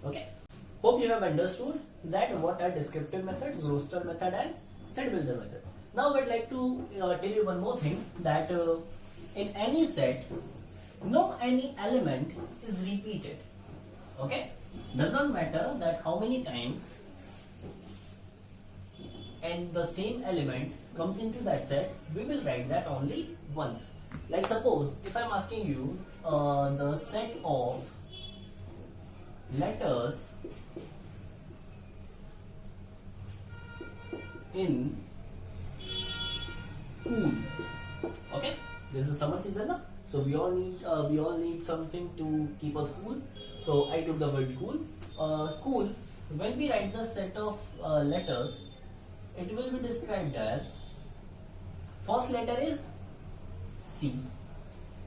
Okay. Hope you have understood that what are descriptive methods, roster method and set builder method. Now I'd like to tell you one more thing, that in any set, no any element is repeated. Okay. Does not matter that how many times and the same element comes into that set, we will write that only once. Like suppose if I'm asking you the set of letters in cool. Okay, this is summer season now, so we all need something to keep us cool. So I took the word cool. Cool. When we write the set of letters, it will be described as first letter is C,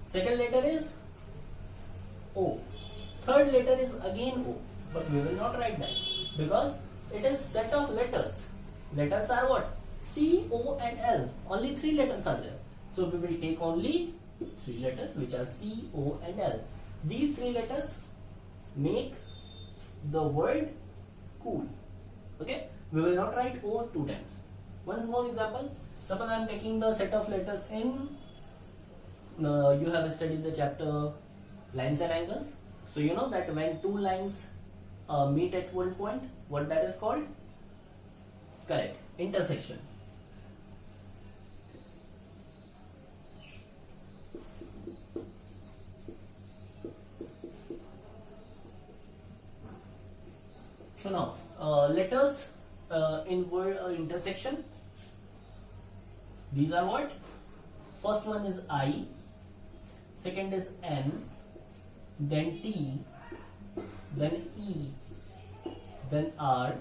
second letter is O, third letter is again O, but we will not write that because it is set of letters. Letters are what? C, O and L. Only 3 letters are there. So we will take only 3 letters which are C, O and L. These 3 letters make the word cool. Okay? We will not write O 2 times. One small example. Suppose I am taking the set of letters in, you have studied the chapter lines and angles. So you know that when 2 lines meet at one point, what that is called? Correct. Intersection. So now letters in word intersection, these are what? First one is I, second is N, then T, then E, then R,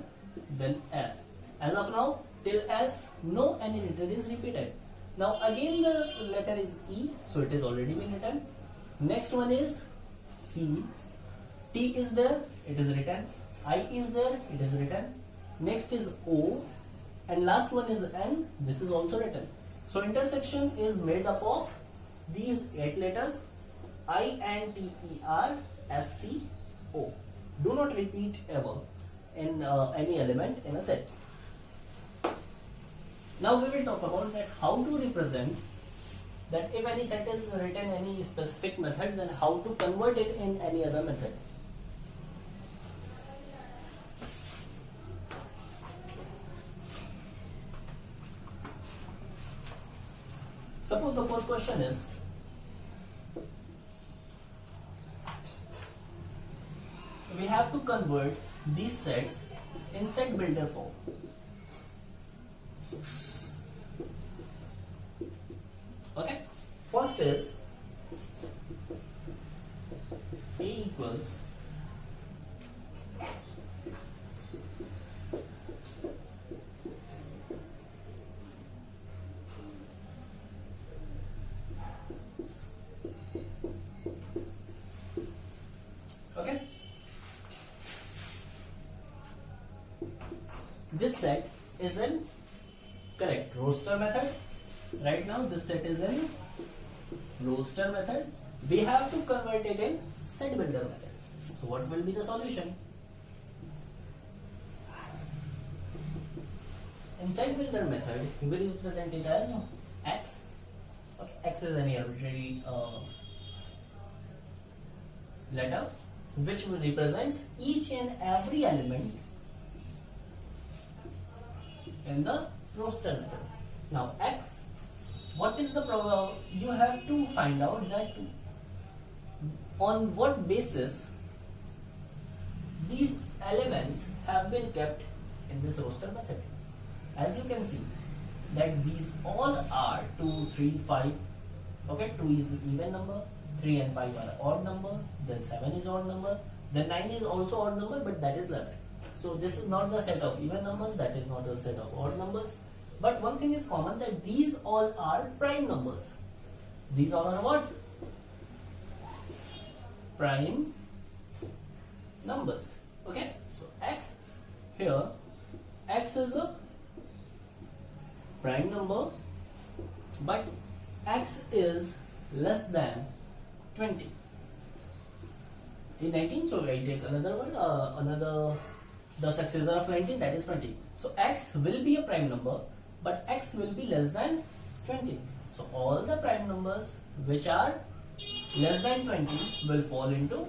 then S. As of now, till S, no any letter is repeated. Now again the letter is E, so it is already been written. Next one is C, T is there, it is written. I is there, it is written. Next is O, and last one is N, this is also written. So intersection is made up of these 8 letters, I, N, T, E, R, S, C, O. Do not repeat ever in any element in a set. Now we will talk about that how to represent that if any set is written any specific method, then how to convert it in any other method. Suppose the first question is, we have to convert these sets in set builder form. Okay, first is A equals okay. This set is in correct roster method. Right now this set is in roster method. We have to convert it in set builder method. So what will be the solution? In set builder method, we will represent it as X. Okay, X is any arbitrary letter which represents each and every element in the roster method. Now X, what is the problem? You have to find out that on what basis these elements have been kept in this roster method. As you can see that these all are 2, 3, 5. Okay, 2 is even number, 3 and 5 are odd number, then 7 is odd number, then 9 is also odd number, but that is left. So this is not the set of even numbers, that is not the set of odd numbers. But one thing is common, that these all are prime numbers. These all are what? Prime numbers. Okay, so X here, X is a prime number, but X is less than 20. 19, so I take another one, the successor of 19, that is 20. So x will be a prime number, but x will be less than 20. So all the prime numbers which are less than 20 will fall into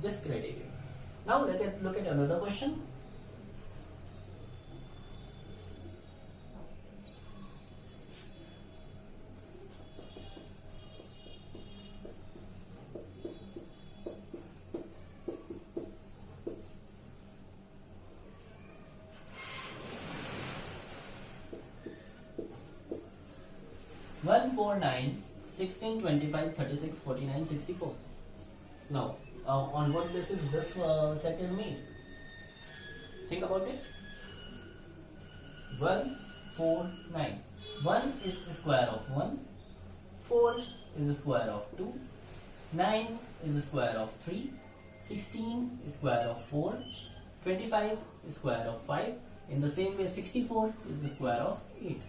this criteria. Now look at another question. One, 4, 9, 16, 25, 36, 49, 64. Now, on what basis this set is made? Think about it. 1, 4, 9. 1 is the square of 1. 4 is the square of 2. 9 is the square of 3. 16 is square of 4. 25 is square of 5. In the same way, 64 is the square of 8.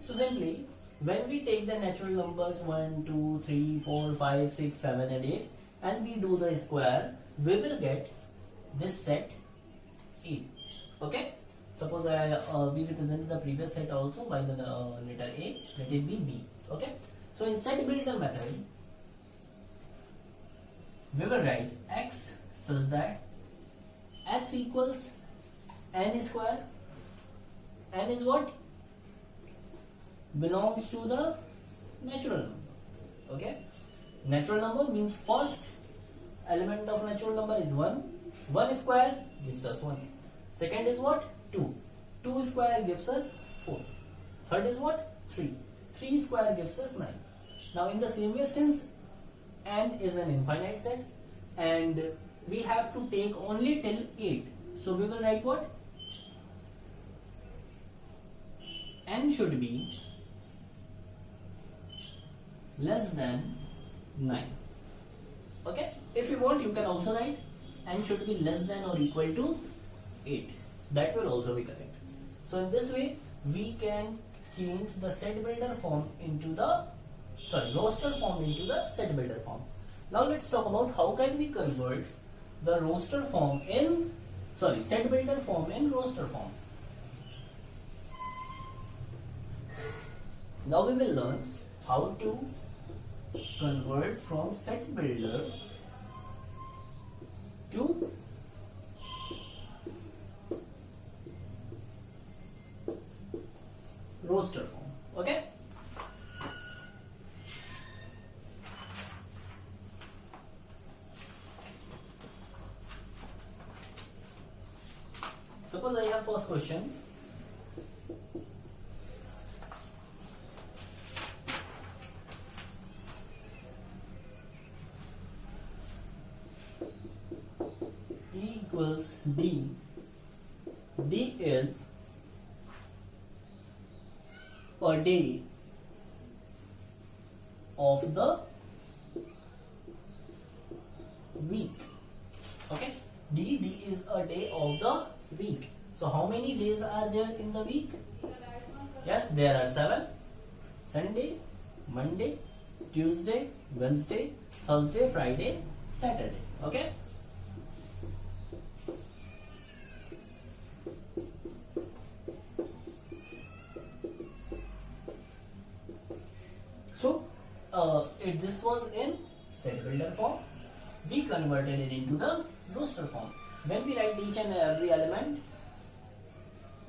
So simply, when we take the natural numbers 1, 2, 3, 4, 5, 6, 7 and 8 and we do the square, we will get this set A. Okay? Suppose we represented the previous set also by the letter A, let it be B. Okay? So in set builder method, we will write x such that x equals n square. N is what? Belongs to the natural number. Okay? Natural number means first element of natural number is 1. 1 square gives us 1. Second is what? 2. 2 square gives us 4. Third is what? 3. 3 square gives us 9. Now in the same way, since n is an infinite set and we have to take only till 8. So we will write what? N should be less than 9. Okay? If you want, you can also write n should be less than or equal to 8. That will also be correct. So in this way, we can change the set builder form into the roster form into the set builder form. Now let's talk about how can we convert the roster form in set builder form in roster form. Now we will learn how to convert from set builder to roster form. Okay? Suppose I have first question. E equals D. D is per day of the week. Okay? D is a day of the week. So how many days are there in the week? Yes, there are 7. Sunday, Monday, Tuesday, Wednesday, Thursday, Friday, Saturday. Okay? So, if this was in set builder form, we converted it into the roster form. When we write each and every element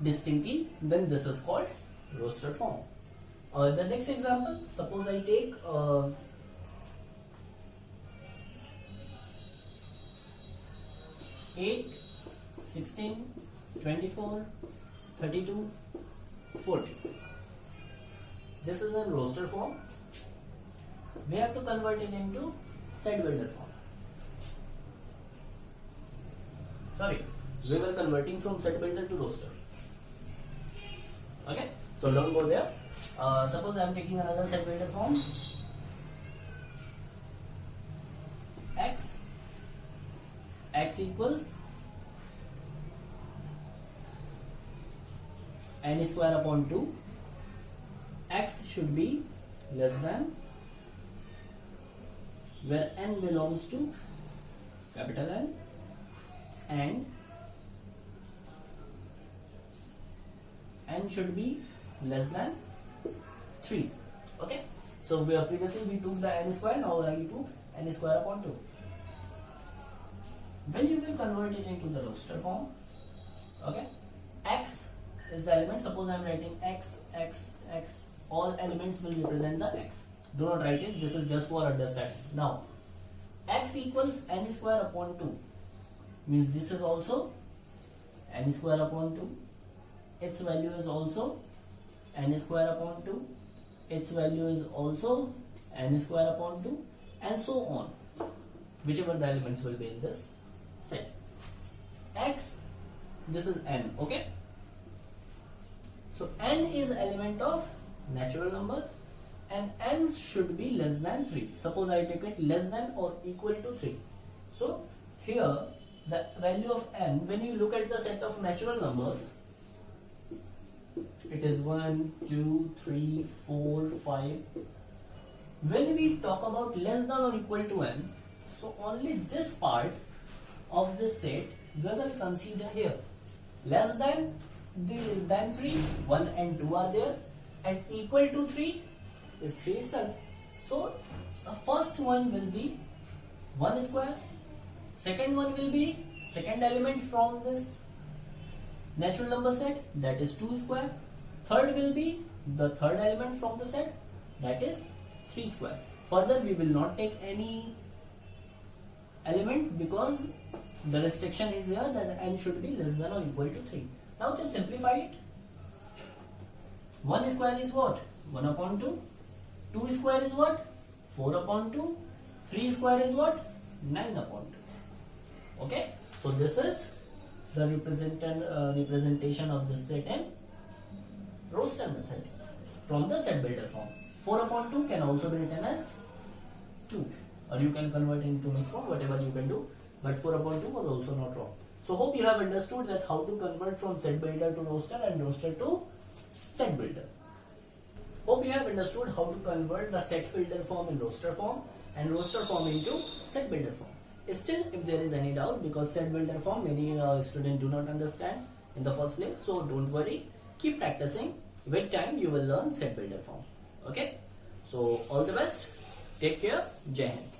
distinctly, then this is called roster form. The next example, suppose I take 8, 16, 24, 32, 40. This is in roster form. We have to convert it into set builder form. Sorry, we were converting from set builder to roster. Okay, so don't go there. Suppose I am taking another set builder form. X equals n square upon 2. X should be less than, where n belongs to capital N, and n should be less than 3. Okay, so previously we took the n square, now I took n square upon 2. When you will convert it into the roster form, okay, x is the element. Suppose I am writing x, all elements will represent the x. Do not write it, this is just for understanding. Now, x equals n square upon 2, means this is also n square upon 2. Its value is also n square upon 2. Its value is also n square upon 2, and so on, whichever the elements will be in this set. X, this is n, okay? So n is element of natural numbers, and n should be less than 3. Suppose I take it less than or equal to 3. So here the value of n, when you look at the set of natural numbers, it is 1, 2, 3, 4, 5. When we talk about less than or equal to n, so only this part of this set we will consider here. Less than 3, 1 and 2 are there, and equal to 3 is 3 itself. So the first one will be 1 square, second one will be second element from this natural number set, that is 2 square. Third will be the third element from the set, that is 3 square. Further, we will not take any element because the restriction is here that n should be less than or equal to 3. Now just simplify it. 1 square is what? 1 upon 2. 2 square is what? 4 upon 2. 3 square is what? 9 upon 2. Okay, so this is the representation of this set in roster method from the set builder form. 4 upon 2 can also be written as 2, or you can convert into mixed form, whatever you can do, but 4 upon 2 was also not wrong. So hope you have understood that how to convert from set builder to roster and roster to set builder. Hope you have understood how to convert the set builder form in roster form and roster form into set builder form. Still, if there is any doubt, because set builder form many students do not understand in the first place, so don't worry, keep practicing. With time you will learn set builder form. Okay, so all the best, take care, Jai Hind.